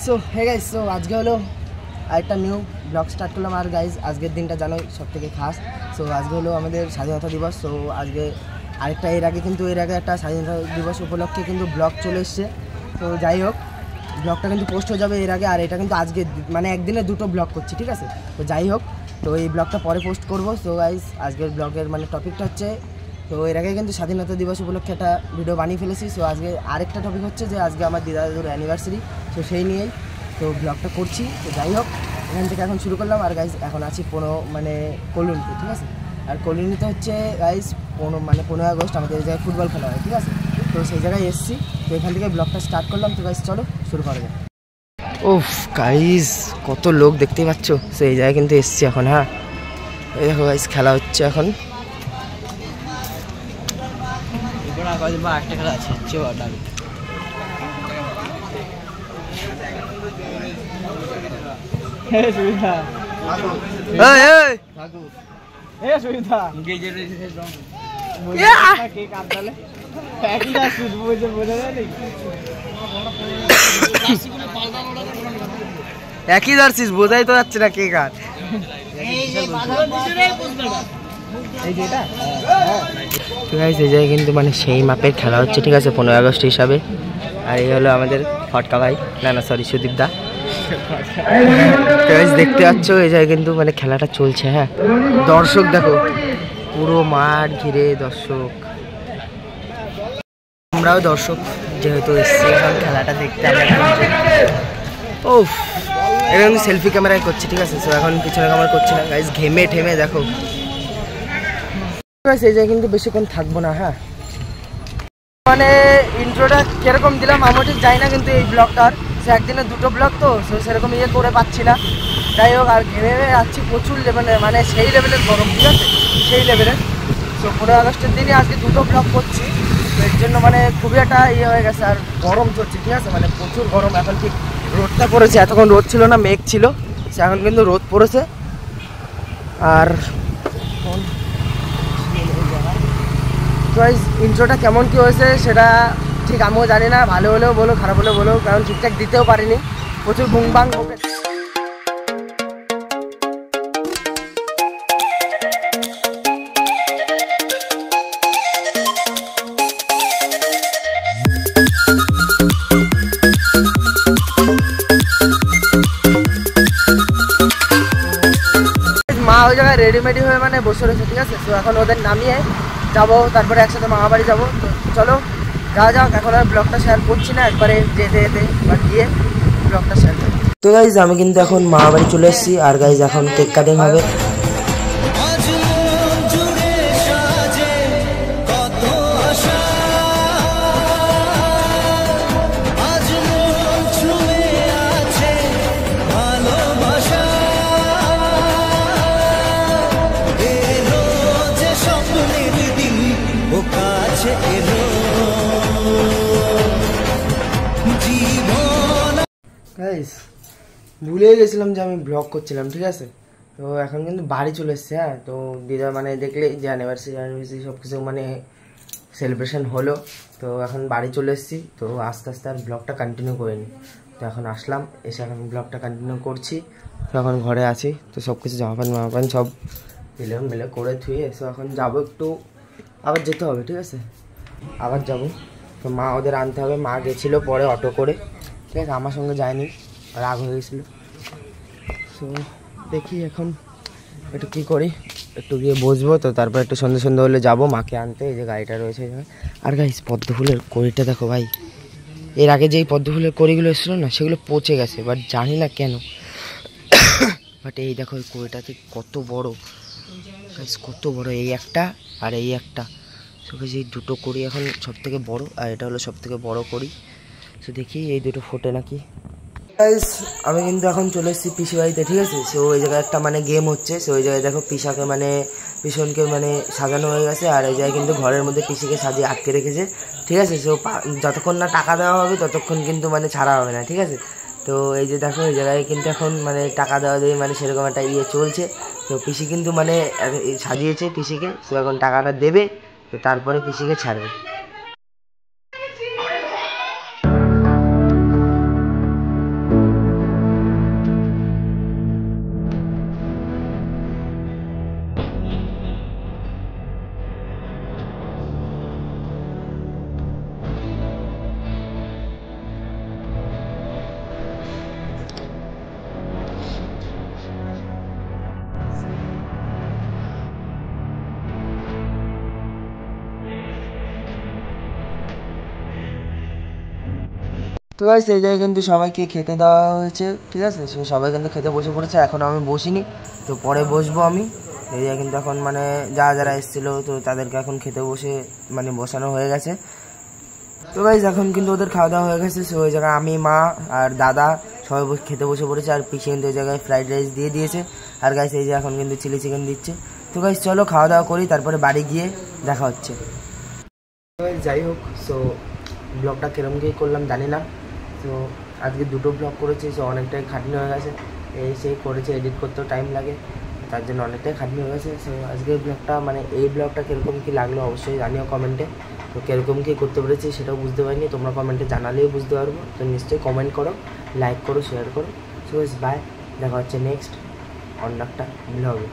So hey guys, so আজকে হলো আরেকটা নিউ ব্লগ স্টার্ট করলাম। আর গাইজ আজকের দিনটা জানোই সব থেকে খাস। সো আজকে হলো আমাদের স্বাধীনতা দিবস। সো আজকে আরেকটা এর আগে একটা স্বাধীনতা দিবস উপলক্ষে কিন্তু ব্লগ চলে এসছে। তো যাই হোক, ব্লগটা কিন্তু পোস্ট হয়ে যাবে এর আগে। আর এটা কিন্তু আজকে মানে একদিনে দুটো ব্লগ করছি, ঠিক আছে? তো যাই হোক, তো এই ব্লগটা পরে পোস্ট করবো। সো গাইজ আজকের ব্লগের মানে টপিকটা হচ্ছে, তো এর আগে কিন্তু স্বাধীনতা দিবস উপলক্ষে একটা ভিডিও বানিয়ে ফেলেছি। সো আজকে আরেকটা টপিক হচ্ছে যে আজকে আমার দিদার অ্যানিভার্সারি, তো সেই নিয়েই তো ব্লগটা করছি। তো যাই হোক, এখান থেকে এখন শুরু করলাম। আর গাইজ এখন আছি কলোনিতে, ঠিক আছে? আর কলোনিতে হচ্ছে গাইজ 15 আগস্ট আমাদের এই জায়গায় ফুটবল খেলা হয়, ঠিক আছে? তো সেই জায়গায় এসেছি। তো এখান থেকে ব্লগটা স্টার্ট করলাম। তো গাইজ চলো শুরু করা যায়। ওফ গাইজ, কত লোক দেখতেই পাচ্ছ। সো এই জায়গায় কিন্তু এসেছি এখন। হ্যাঁ, এই দেখো গাইজ খেলা হচ্ছে এখন। একটা খেলা আছে একই জার্সিস, বোঝাই তো যাচ্ছে না কে কার। এই জায়গায় কিন্তু মানে সেই মাপের খেলা হচ্ছে, ঠিক আছে, 15 আগস্ট হিসাবে। আর এই হলো আমাদের ফটকা ভাই, সরি সুদীপ দা। দেখতে পাচ্ছ এই জায়গায় কিন্তু মানে খেলাটা চলছে। হ্যাঁ, দর্শক দেখো, পুরো মাঠ ঘিরে দর্শক। আমরাও দর্শক যেহেতু এসছি এখন খেলাটা দেখতে। ও এটা কিন্তু সেলফি ক্যামেরায় করছি, ঠিক আছে? তো এখন পিছনে ক্যামেরা করছি না গাইজ, ঘেমে ঠেমে দেখো। এই জায়গায় কিন্তু বেশিক্ষণ থাকবো না। হ্যাঁ, মানে ইন্ট্রোটা কিরকম দিলাম আমি ঠিক যাই না, কিন্তু এই ব্লগটার সে একদিনে দুটো ব্লগ, তো সেরকম করে পাচ্ছি না। যাই হোক, আর ঘেমে যাচ্ছি প্রচুর লেভেলে, মানে সেই লেভেলের গরম, ঠিক আছে? সেই লেভেলের। তো 15 আগস্টের দিনে আজকে দুটো ব্লগ করছি, তো এর জন্য মানে খুবই একটা হয়ে গেছে। আর গরম চলছে, ঠিক আছে, মানে প্রচুর গরম। এখন ঠিক রোদটা পড়েছে, এতক্ষণ রোদ ছিল না, মেঘ ছিল, সে এখন কিন্তু রোদ পড়েছে। আর ইন্ট্রোটা কেমন কী হয়েছে সেটা ঠিক আমিও জানি না। ভালো হলেও বলো, খারাপ হলেও বলো, কারণ ঠিকঠাক দিতেও পারিনি, প্রচুর বুংবাং বকে। মা ওই জায়গায় রেডিমেডি হয়ে মানে বসে রয়েছে, ঠিক আছে? তো এখন ওদের নামিয়ে যাবো, তারপরে একসাথে মামা বাড়ি যাবো। তো চলো যাওয়া যাক। এখন আর ব্লগটা শেয়ার করছি না, একবারে যেতে বা গিয়ে ব্লগটা শেয়ার করি। তো গাইজ আমি কিন্তু এখন মামা বাড়ি চলে এসেছি। আর গাইজ এখন কেক কাটিং হবে। গাইস ভুলে গেছিলাম যে আমি ব্লগ করছিলাম, ঠিক আছে? তো এখন কিন্তু বাড়ি চলে এসছে। হ্যাঁ, তো দিদা মানে দেখলে যে অ্যানিভার্সারি সব কিছু মানে সেলিব্রেশন হলো। তো এখন বাড়ি চলে এসেছি। তো আস্তে আস্তে আর ব্লগটা কন্টিনিউ করিনি। তো এখন আসলাম, এসে এখন ব্লগটা কন্টিনিউ করছি। তো এখন ঘরে আছি। তো সব কিছু জামা প্যান্ট সব মিলে করে ধুয়ে এসে এখন যাবো, একটু আবার যেতে হবে, ঠিক আছে? আবার যাব। তো মা ওদের আনতে হবে, মা গেছিলো পরে অটো করে, ঠিক আছে? আমার সঙ্গে যায়নি, রাগ হয়ে গেছিলো। তো দেখি এখন একটু কী করি, একটু গিয়ে বসবো। তো তারপর একটু সন্ধ্যে হলে যাবো মাকে আনতে। এই যে গাড়িটা রয়েছে। আর গাইস পদ্ম ফুলের কড়িটা দেখো ভাই, এর আগে যেই পদ্ম ফুলের কড়িগুলো এসেছিলো না, সেগুলো পচে গেছে, বাট জানি না কেন। বাট এই দেখো এই কড়িটাতে কত বড় গাইস, কত বড় এই একটা আর এই একটা। তো এই দুটো কড়ি এখন সব থেকে বড়, আর এটা হলো সব থেকে বড় কড়ি। তো দেখি এই দুটো ফোটে নাকি। গাইস আমি কিন্তু এখন চলে এসেছি পিসি বাড়িতে, ঠিক আছে? সো ওই জায়গায় একটা মানে গেম হচ্ছে। সো ওই জায়গায় দেখো পিসাকে মানে পিছনকে মানে সাজানো হয়ে গেছে। আর এই জায়গায় কিন্তু ঘরের মধ্যে পিসিকে সাজিয়ে আটকে রেখেছে, ঠিক আছে? সো যতক্ষণ না টাকা দেওয়া হবে ততক্ষণ কিন্তু মানে ছাড়া হবে না, ঠিক আছে? তো এই যে দেখো এই জায়গায় কিন্তু এখন মানে টাকা দেওয়া দিয়ে মানে সেরকম একটা চলছে। তো পিসি কিন্তু মানে সাজিয়েছে পিসিকে, তো এখন টাকাটা দেবে, তো তারপরে পিসিকে ছাড়বে। তো গাইস এই জায়গায় কিন্তু সবাইকে খেতে দেওয়া হয়েছে, ঠিক আছে, সবাই কিন্তু খেতে বসে পড়েছে, এখনও আমি বসিনি, তো পরে বসবো আমি। এই জায়গায় কিন্তু এখন মানে যারা এসেছিলো তো তাদেরকে এখন খেতে বসে মানে বসানো হয়ে গেছে। তো গাইস এখন কিন্তু ওদের খাওয়া দাওয়া হয়ে গেছে, সো ওই জায়গায় আমি, মা আর দাদা সবাই খেতে বসে পড়েছে, আর পিছিয়ে কিন্তু ওই জায়গায় ফ্রাইড রাইস দিয়ে দিয়েছে, আর গাইস এই যে এখন কিন্তু চিলি চিকেন দিচ্ছে। তো গাইস চলো খাওয়া দাওয়া করি, তারপরে বাড়ি গিয়ে দেখা হচ্ছে। যাই হোক, সো ব্লগটা কিরম কী করলাম জানি না, তো আজকে দুটো ব্লগ করেছি, সো অনেকটাই খাটনি হয়ে গেছে, এই সেই করেছে, এডিট করতেও টাইম লাগে, তার জন্য অনেকটাই খাটনি হয়ে গেছে। সো আজকের ব্লগটা মানে এই ব্লগটা কীরকম কী লাগলো অবশ্যই জানিও কমেন্টে, তো কীরকম কী করতে পেরেছি সেটাও বুঝতে পারিনি, তোমরা কমেন্টে জানালেই বুঝতে পারবো, তো নিশ্চয়ই কমেন্ট করো, লাইক করো, শেয়ার করো। সো বাই, দেখা হচ্ছে নেক্সট অন্য একটা ব্লগে।